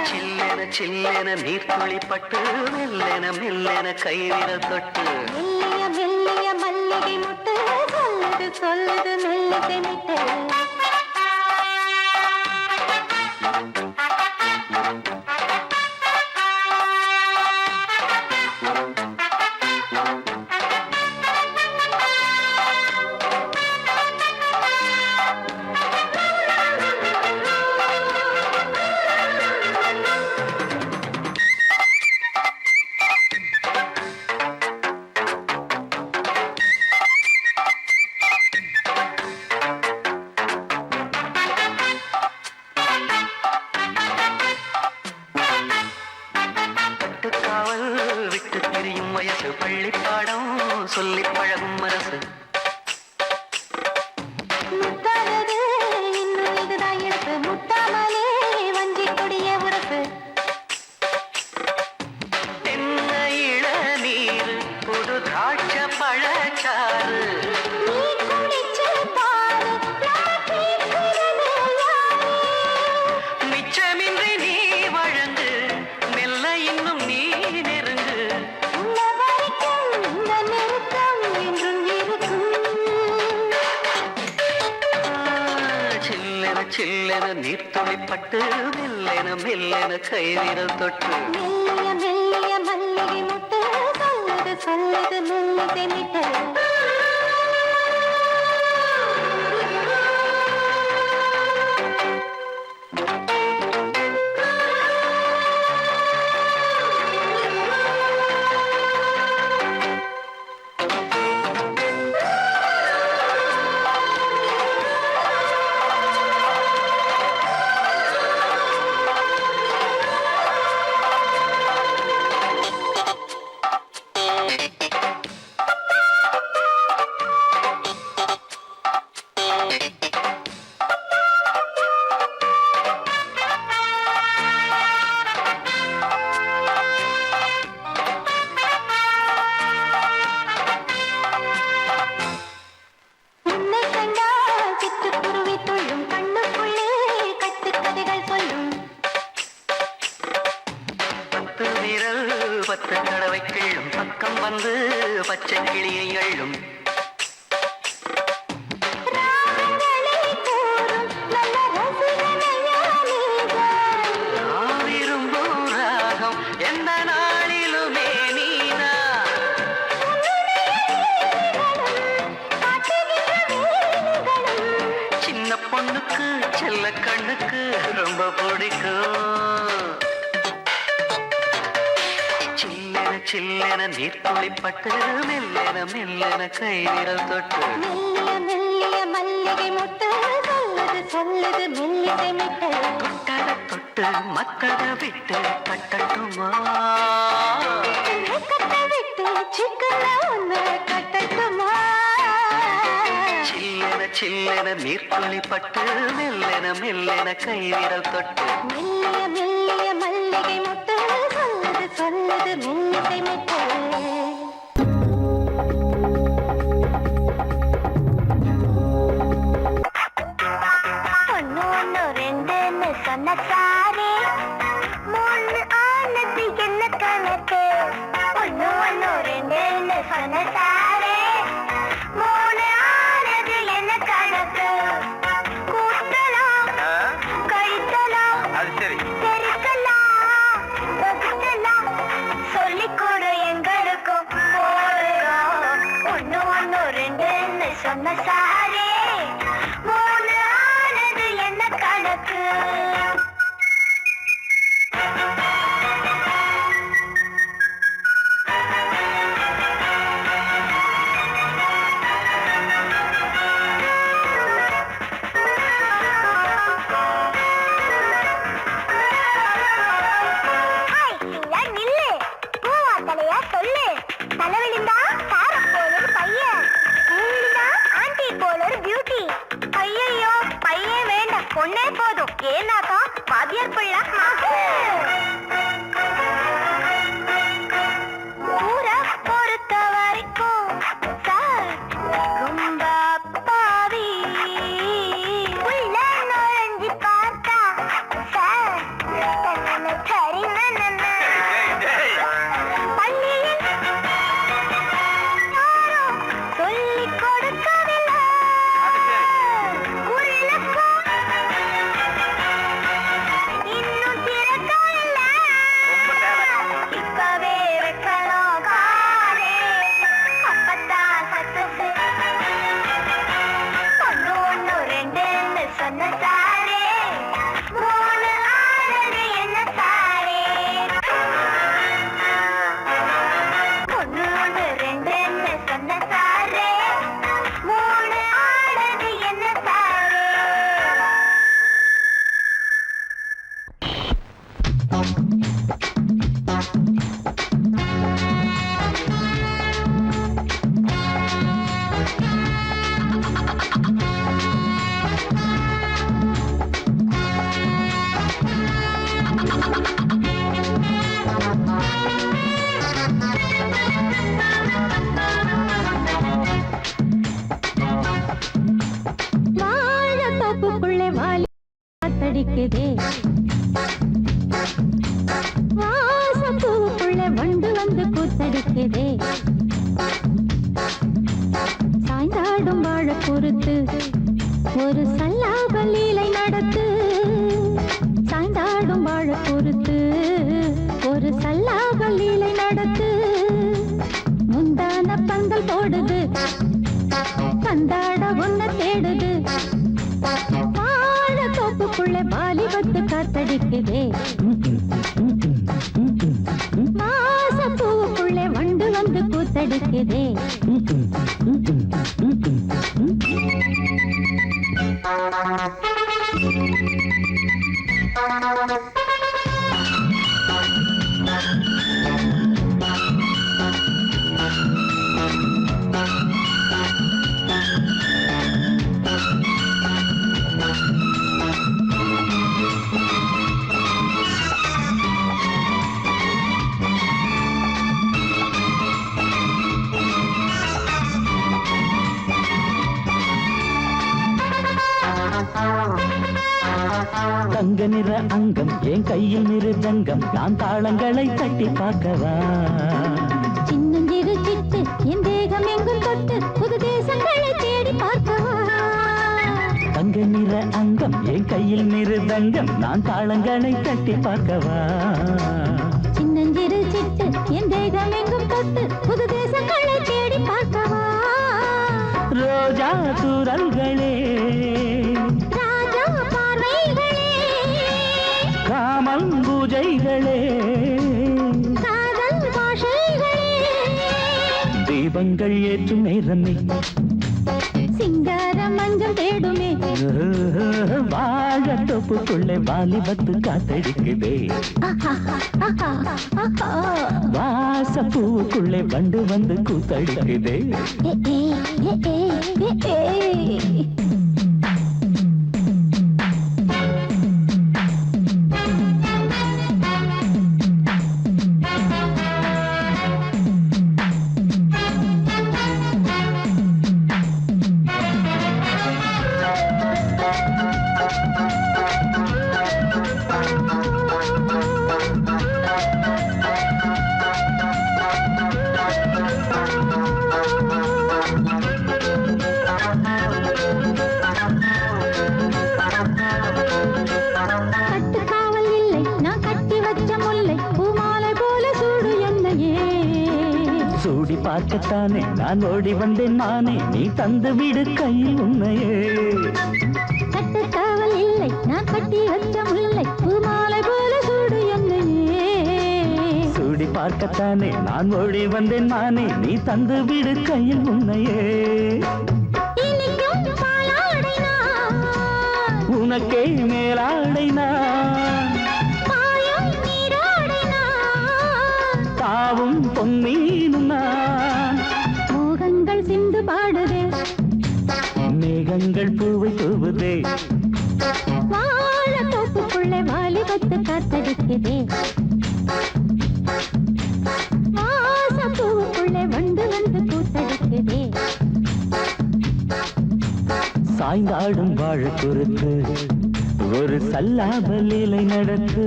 சில்லென சில்லென நீர்த்துளி பட்டு மெல்லென மெல்லென கைவிரல் தொட்டு
மெல்லிய மெல்லிய மல்லிகை மொட்டு சொல்லுது சொல்லுது மெல்லிசை மிட்டு
காவல் விட்டு திரியும் வயசு பள்ளிப்பாடம் சொல்லி பழகும் அரசு
முத்தாதது இன்னும் இதுதான் எடுத்து முத்தாமலே வஞ்சி கொடிய உரசு
தென்ன இளநீர் புது திராட்ச பழச்சாறு
நீ குடிச்சு பாரு நான் கேட்கிறது யாரு
மிச்சமின்றி நீ வழங்கு மெல்ல இன்னும் நீ நெருங்கு
உள்ள வரைக்கும் இந்த நெருக்கம் என்றும் இருக்கும்
சில்லென சில்லென நீர்த்துளி பட்டு மெல்லென மெல்லென கைவிரல் தொட்டு
மெல்லிய மெல்லிய மல்லிகை முட்டு சொல்லுது சொல்லுது மெல்லிசை மிட்டு உன்னை கண்டால் சிட்டுக்குருவி துள்ளும் கண்ணுக்குள்ளே கட்டுக்கதைகள் சொல்லும்
பத்து விரல் பத்து தடவை கிள்ளும் பக்கம் வந்து பச்சை கிளியை அள்ளும்
ராகங்களை கூறும் நல்ல ரசிகனையா நீதான்.
நான் விரும்பும் ராகம் எந்த நாளிலுமே நீனா சின்ன பொண்ணுக்கு செல்ல கண்ணுக்கு ரொம்ப பிடிக்கும் சில்லென சில்லென நீர்த்துளிப்பட்டு மெல்லென மெல்லென கை விரல் தொட்டு
மெல்லிய மெல்லிய மல்லிகை முட்டு சொல்லுது சொல்லுது மெல்லிசை மிட்டு
தொட்டத தொட்டு மக்கத விட்டு கட்டட்டுமா
கட்ட விட்டு சிக்கன ஒன்று கட்டட்டுமா
சில்லென சில்லென நீர்த்துளிப்பட்டு மெல்லென மெல்லென கை விரல் தொட்டு
மெல்லிய மெல்லிய மல்லிகை முட்டு சொல்லுது சொல்லுது மெல்லிசை மிட்டு ஒன்னு ஒன்னு ரெண்டுன்னு சொன்ன சாரி மூணு ஆனது என்ன கணக்கு ஒன்னு ஒன்னு ரெண்டுன்னு சொன்ன சாரி மூணு ஆனது என்ன கணக்கு கூட்டலாம் கழித்தலாம்
அது சரி
பெருக்கலாம் வகுத்தலாம் சொல்லிக் கொடு எங்களுக்கும் போடுறா ஒன்னு ஒன்னு ரெண்டுன்னு சொன்ன சாரி மூணு ஆனது என்ன கணக்கு ஹாய் சீலா நில்லு பூவா தலையா சொல்லு தலைவிழுந்தா சார போலர் பையன் பூவிழுந்தா ஆண்டி போலர் பியூட்டி ஐயையோ பையன் வேண்டாம் பொண்ணே போதும் ஏன்னாக்கா வாத்தியார் பிள்ளை ஊரை பொறுத்த வரைக்கும் சார் ரொம்ப பாவி உள்ள நுழைஞ்சு பார்த்தா சார் தன்னை சரி பள்ளியில் யாரும் சொல்லிக் கொடுக்கவில்லை குரலுக்கும் இன்னும் திறக்கவில்லை இப்பவே வைக்கணும் காலே அப்பத்தான் சக்சஸ் ஒன்னு ஒன்னு ரெண்டுன்னு சொன்ன சாரே மூணு ஆனது என்ன சாரே ஒன்னு ஒன்னு ரெண்டுன்னு சொன்ன சாரே மூணு ஆனது என்ன சாரே
வாழத்தோப்புக்குள்ளே வாலி காத்தடிக்குதே வாசப்பூவுக்குள்ளே வண்டு வந்து கூத்தடிக்குதே சாய்ந்தாடும் வாழ பொறுத்து ஒரு சல்லாப லீலை நடத்து சாய்ந்தாடும் வாழ பொறுத்து ஒரு சல்லாப லீலை நடத்து முந்தான பந்தல் போடுது பந்தாட ஒன்ன தேடுது வாழ தோப்புக்குள்ள வாலிபத்து காத்தடிக்குதே வாசப்பூவுக்குள்ளே வண்டு வந்து கூத்தடிக்குதே
தங்க நிற அங்கம் என் கையில் மிருதங்கம் நான் தாளங்களை தட்டி பார்க்கவா
சின்னஞ்சிறு சிட்டு என் தேகம் எங்கும் தொட்டு புது தேசங்களை தேடி பார்க்கவா
தங்க நிற அங்கம் என் கையில் மிருதங்கம் நான் தாளங்களை தட்டி பார்க்கவா
சின்னஞ்சிறு சிட்டு என் தேகம் எங்கும் தொட்டு புது தேசங்களை தேடி பார்க்கவா
ரோஜா தூரல்களே
ராஜா பார்வைகளே
காமல் பூஜைகளே
காதல் பாஷை
தீபங்கள் ஏற்றும் நேரமே
சிங்கார மஞ்சள் தேடுமே
வாழ தொப்புக்குள்ளே வாலிபத்து காத்தடிக்குதே வாச பூவுக்குள்ளே வண்டு வந்து கூத்தடிக்குதே
கட்டுக்காவல் இல்லை நான் கட்டி வச்ச முல்லை பூமாலை போல சூடு என்னையே
சூடி பார்க்கத்தானே நான் ஓடி வந்தேன் நானே நீ தந்து விடு கையில் உன்னையே
கட்டுக்காவல் இல்லை நான் கட்டி வச்ச முல்லை பூமாலை போல சூடு என்னையே
சூடி பார்க்கத்தானே நான் ஓடி வந்தேன் நானே நீ தந்து விடு கையில் உன்னையே
இனிக்கும் பாலாடை நான்
உனக்கே மேலாடை நான்
பாயும் நீராடை நான்
தாவும் பொன்னீனும் நான்
மோகங்கள் சிந்து பாடுதே
மேகங்கள் பூவை தூவுதே
வாழ தோப்புக்குள்ளே வாலிபத்து காத்தடிக்குதே வாச பூவுக்குள்ளே வண்டு வந்து கூத்தடிக்குதே
சாய்ந்தாடும் வாழ குறுத்து ஒரு சல்லாப லீலை நடத்து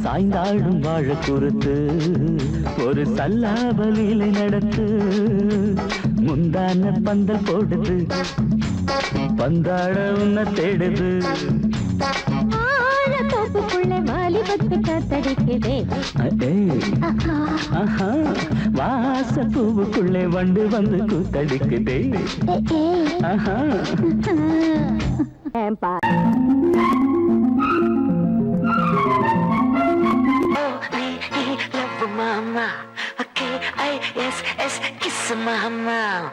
சாய்ந்தாடும் வாழ குறுத்து ஒரு சல்லாப லீலை நடத்து முந்தான பந்தல் போடுது பந்தாட உன்னை தேடுது
வாழ தோப்புக்குள்ளே வாலிபத்து காத்தடிக்குதே
ஆஹா வாச பூவுக்குள்ளே வண்டு வந்து கூத்தடிக்குதே ஆஹா
Mama, K-I-S-S, kiss mama.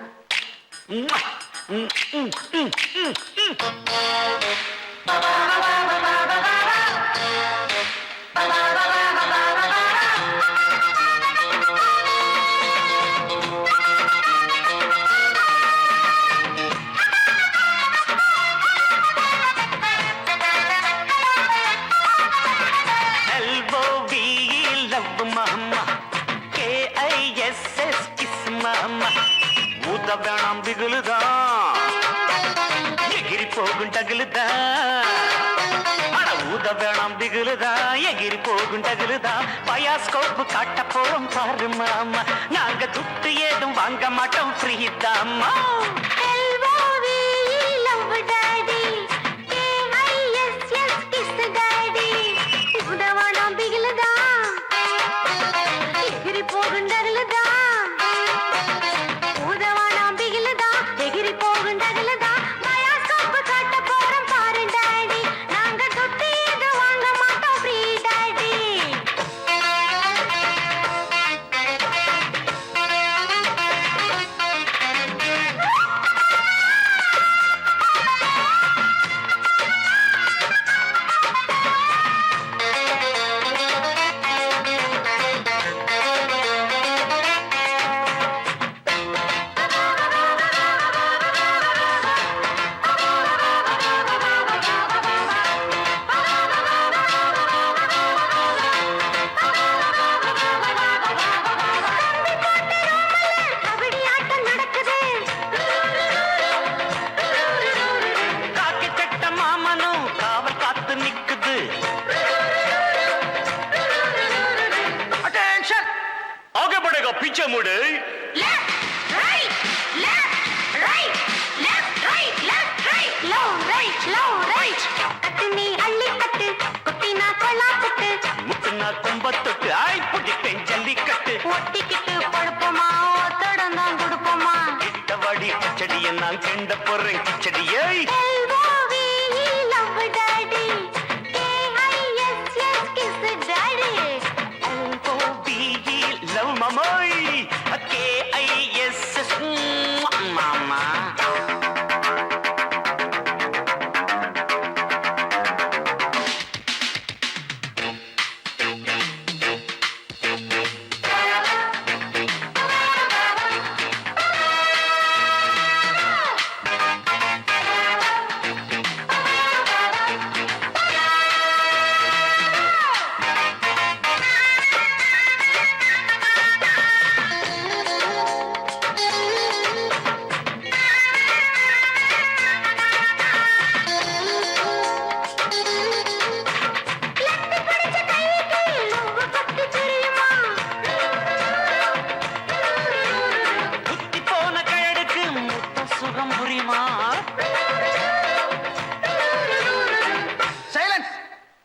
L-O-V-E, love mama. K-I-S-S, kiss mama. ஊத வேணாம் பிகுலுதா எகிரி போகும் டகுலுதா அட ஊத வேணாம் பிகுலுதா எகிரி போகும் டகுலுதா பயாஸ்கோப்பு காட்ட போறோம் பாரு மாமா நாங்க துட்டு ஏதும் வாங்க மாட்டோம் ஃப்ரீ தாமா पीछे मुड़े
left right low right Katni अल्ली कट कुटीना कोला कट
मुटना कुंबत्तुट्टु आई पुडिपेन जल्लिकट्टु
ஒட்டிக்கிட்டு படுப்போமா ஒத்தடந்தான் கொடுப்போமா
கிட்டவாடி கிச்சடியை நான் கெண்ட போறேன் கிச்சடியை